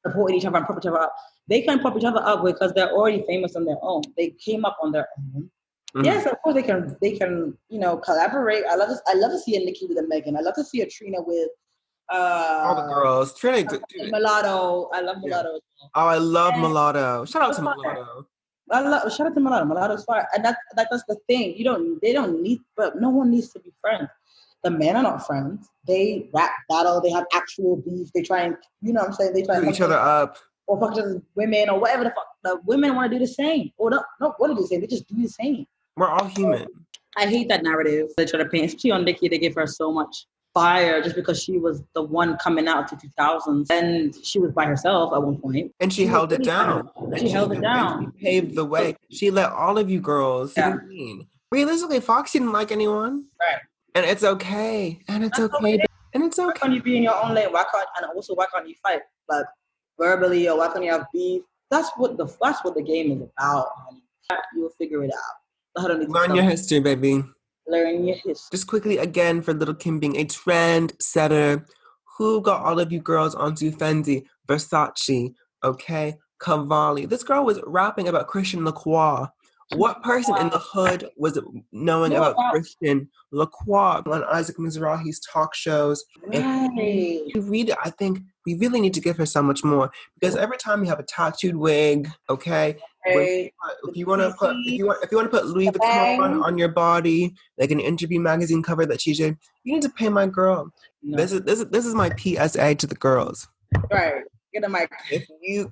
supporting each other and prop each other up. They can prop each other up because they're already famous on their own. They came up on their own. Yes, of course they can collaborate. I love to see a Nicki with a Megan. I love to see a Trina with all the girls. Trina Mulatto. I love Mulatto as well. Oh, I love Mulatto. Shout out to Mulatto. Shout out to Mulatto. Mulatto's fire, and that's the thing. They don't need, but no one needs to be friends. The men are not friends. They rap battle. They have actual beef. They try and, you know what I'm saying? They try to each other up. Or fuck with women or whatever the fuck. The women want to do the same. Or not want to do the same. They just do the same. We're all human. I hate that narrative they try to paint, especially on Nicki. They give her so much fire just because she was the one coming out of the 2000s, and she was by herself at one point. And she held it down. She held it down. She paved the way. She let all of you girls see the queen. Realistically, Foxy didn't like anyone. Right. And it's okay. And it's That's okay. okay. And it's Why okay. can't you be in your own lane? Why can't you fight? Like verbally, or why can't you have beef? That's what the game is about, honey. You'll figure it out. I don't need to Learn your history, baby. Learn your history. Just quickly again for Lil Kim being a trend setter. Who got all of you girls onto Fendi, Versace, okay, Cavalli? This girl was rapping about Christian Lacroix. What person in the hood was knowing about Christian Lacroix on Isaac Mizrahi's talk shows? Right. If you read it, I think we really need to give her so much more, because every time you have a tattooed wig, okay, if you want to put Louis Vuitton on your body, like an interview magazine cover that she did, you need to pay my girl. No. This is my PSA to the girls. Right. Get a mic.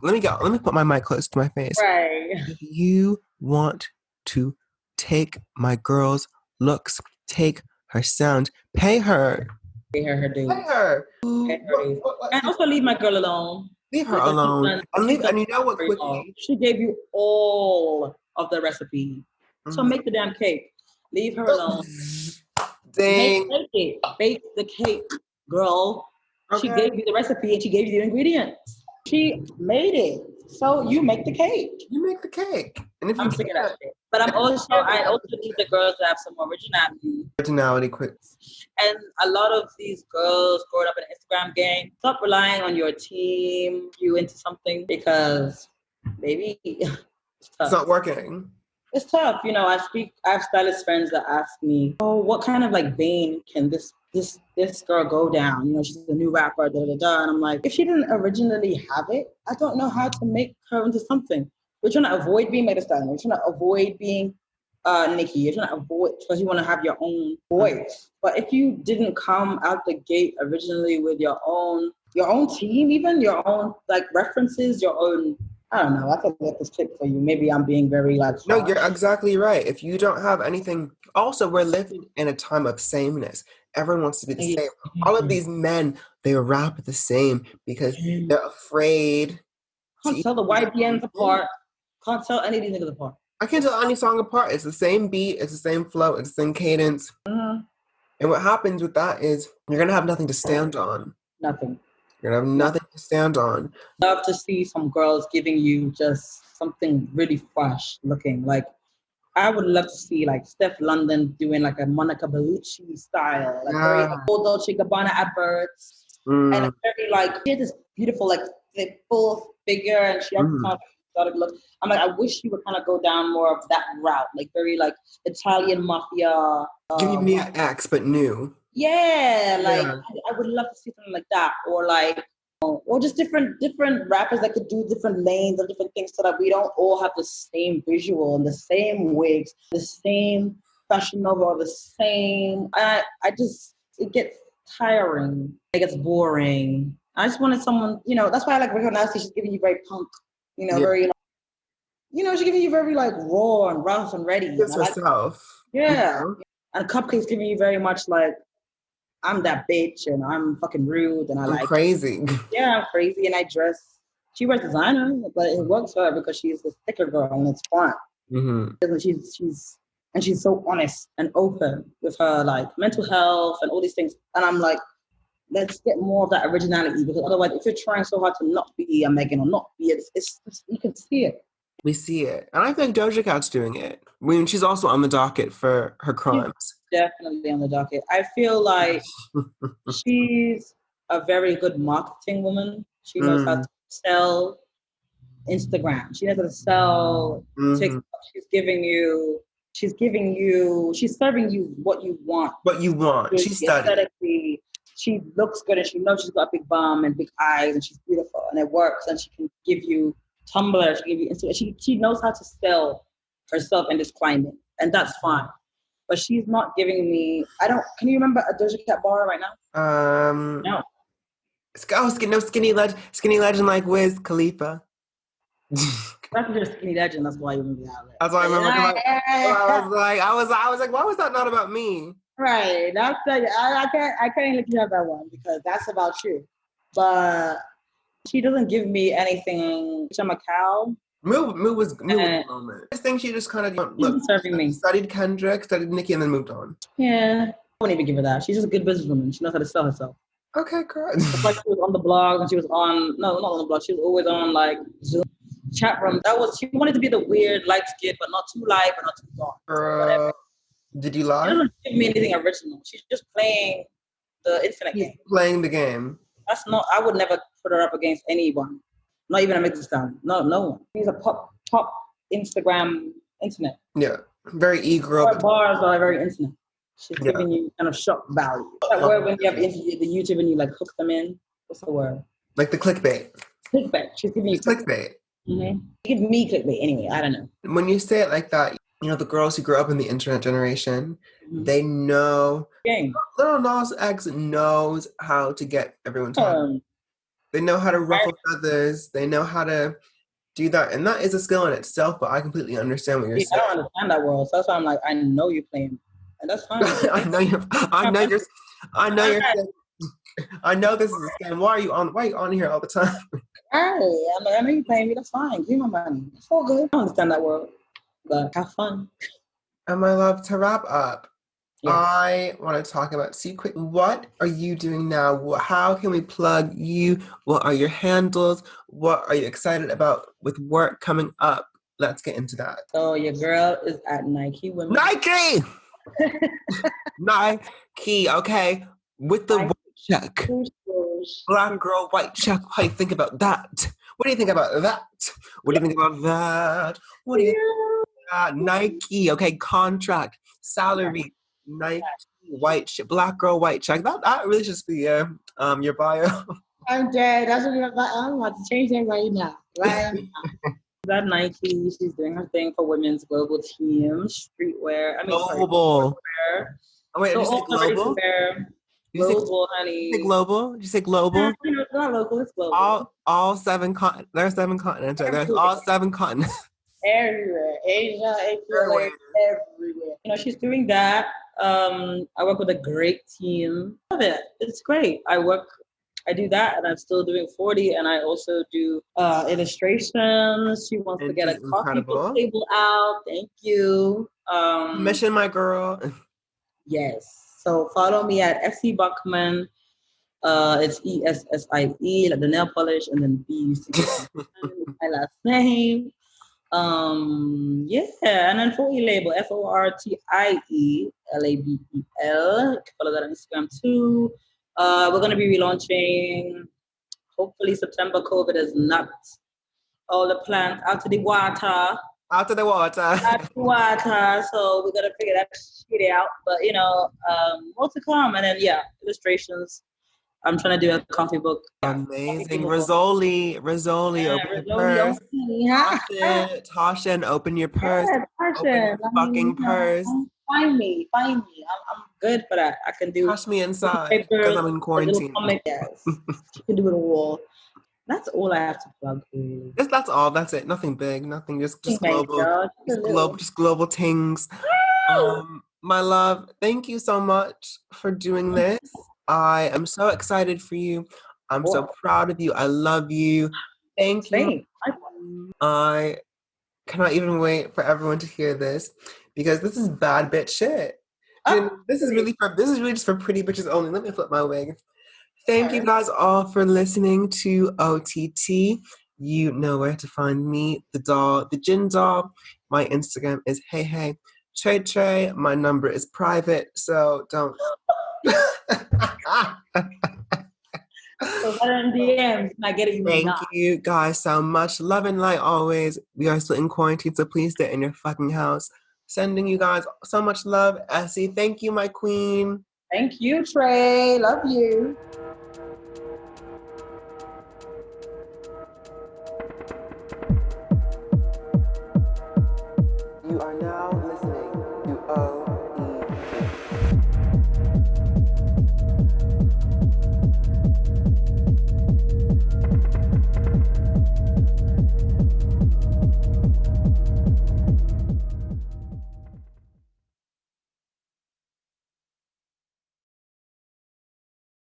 Let me put my mic close to my face. Right. If you want to take my girl's looks, take her sound, pay her. Pay her dues. Pay her. And also leave my girl alone. Leave her alone. And you know what? Quickly, she gave you all of the recipe. So make the damn cake. Leave her alone. Dang. Bake the cake, girl. Okay. She gave you the recipe and she gave you the ingredients. She made it. So you make the cake. You make the cake. And if I'm sick of that shit. But I also need the girls to have some originality. Originality, quick. And a lot of these girls growing up in the Instagram game, stop relying on your team, you into something, because baby, it's tough. It's not working. It's tough. You know, I have stylist friends that ask me, oh, what kind of like vein can this girl go down? You know, she's a new rapper, da da da. And I'm like, if she didn't originally have it, I don't know how to make her into something. We're trying to avoid being Meta Stallion. We're trying to avoid being Nicki. You're trying to avoid, because you want to have your own voice. But if you didn't come out the gate originally with your own team, even your own like references, your own, I don't know. I could get this tip for you. Maybe I'm being very like harsh. No, you're exactly right. If you don't have anything, also we're living in a time of sameness. Everyone wants to be the same. All of these men, they rap the same because they're afraid. Can't tell the YBNs apart. Can't tell any of these niggas apart. I can't tell any song apart. It's the same beat, it's the same flow, it's the same cadence. Mm-hmm. And what happens with that is you're gonna have nothing to stand on. Nothing. You're gonna have nothing to stand on. Love to see some girls giving you just something really fresh looking. Like, I would love to see like Steph London doing like a Monica Bellucci style, like very old Dolce Gabbana adverts, and it's very like she had this beautiful like full figure, and she has kind of exotic look. I'm like, I wish she would kind of go down more of that route, like very like Italian mafia. Give me an X, but new. Yeah, like I would love to see something like that, or like, or just different rappers that could do different lanes or different things, so that we don't all have the same visual and the same wigs, the same fashion nova, the same. It gets tiring. It gets boring. I just wanted someone, you know. That's why I like Rico Nasty. She's giving you very punk, you know, very, you know, she's giving you very like raw and rough and ready. It's herself. Yeah, you know? And Cupcake's giving you very much like, I'm that bitch and I'm fucking rude and I'm crazy. Yeah, I'm crazy and I dress. She wears designer, but it works for her because she's this thicker girl and it's fun. Mm-hmm. And she's so honest and open with her like mental health and all these things. And I'm like, let's get more of that originality, because otherwise, if you're trying so hard to not be a Megan or not be it, it's you can see it. We see it. And I think Doja Cat's doing it. I mean, she's also on the docket for her crimes. She's definitely on the docket. I feel like she's a very good marketing woman. She knows how to sell Instagram. She knows how to sell TikTok. She's serving you what you want. What you want. She's studied. She looks good and she knows she's got a big bum and big eyes and she's beautiful and it works, and she can give you Tumblr, she can give you Instagram. She knows how to sell herself in this climate, and that's fine. But she's not giving me. Can you remember a Doja Cat bar right now? No. Skinny legend like Wiz Khalifa. That's just Skinny Legend. That's why you remember that. That's why I remember. I was like, why was that not about me? Right. That's like, I can't let you have that one because that's about you. But she doesn't give me anything. I'm a cow. Moo was a moment. I think she just kind of look Serving me. studied Kendrick, studied Nicki, and then moved on. Yeah, I wouldn't even give her that. She's just a good businesswoman. She knows how to sell herself. Okay, good. It's like she was on the blog and she was on not on the blog. She was always on like Zoom chat room. She wanted to be the weird light skin, but not too light, but not too dark. Whatever. Did you She lie? doesn't give me anything original. She's just playing the infinite game. Playing the game. That's not. I would never put her up against anyone. Not even a mixed sound. No one. She's a top Instagram internet. Yeah, very e-girl. Her bars are very internet. She's giving you kind of shock value. That word when you have the YouTube and you like hook them in. What's the word? Like the clickbait. Clickbait. She's giving you clickbait. Mm-hmm. Give me clickbait anyway. I don't know. When you say it like that, you know, the girls who grew up in the internet generation, they know. Little Nas X knows how to get everyone talking. They know how to ruffle feathers. They know how to do that, and that is a skill in itself. But I completely understand what you're saying. I don't understand that world, so that's why I'm like, I know you're playing, and that's fine. I know this is a scam. Why are you on here all the time? I know you're playing me. That's fine. Give me my money. It's all good. I don't understand that world, but have fun. And my love, to wrap up, I want to talk about secret. What are you doing now? How can we plug you? What are your handles? What are you excited about with work coming up? Let's get into that. So your girl is at Nike Women. Nike! Nike, okay. With the white check. Black girl, white check. How do you think about that? What do you think about that? What do you think about that? What do you think about that? Nike, okay. Contract, salary. Nike, white check, black girl, white check. That really should be your bio. I'm dead. That's what I'm about to change that right now. Right now. That Nike, she's doing her thing for women's global team, streetwear. Global. Streetwear. Oh, wait, did you say global? Global, honey. Did you say global? Did you say global? No, it's not local. It's global. All 7 continents. There are 7 continents. Right? There's all 7 continents. Everywhere. Asia, everywhere. You know, she's doing that. I work with a great team. Love it. It's great. I do that, and I'm still doing Fortie, and I also do illustrations. She wants to get a coffee book table out. Thank you. Mission, my girl. Yes. So follow me at Essie Buckman. It's ESSIE, like the nail polish, and then B my last name. And then Fortie Label, FORTIE LABEL. Follow that on Instagram too. We're gonna be relaunching, hopefully September. COVID is not all the plants out to the water. Out to the water. So we're gonna figure that shit out. But you know, more to come. And then illustrations. I'm trying to do a coffee book. Amazing. Rizzoli, open your purse. Tasha, and open your purse. Open your fucking purse. Find me. I'm good for that. I can do. Touch me inside because I'm in quarantine. Yes, you can do it all. That's all I have to plug. That's all. That's it. Nothing big. Nothing. Just global. Just global things. My love, thank you so much for doing this. I am so excited for you. I'm so proud of you. I love you. Thank you. I cannot even wait for everyone to hear this because this is bad bitch shit. This is really just for pretty bitches only. Let me flip my wig. Thank you guys all for listening to O.T.T. You know where to find me, the doll, the gin doll. My Instagram is hey Trey. My number is private, so don't. So let in DMs. I get it. Thank you guys so much. Love and light always. We are still in quarantine, so please stay in your fucking house. Sending you guys so much love. Essie, thank you, my queen. Thank you, Trey. Love you. You are now listening to O.T.T.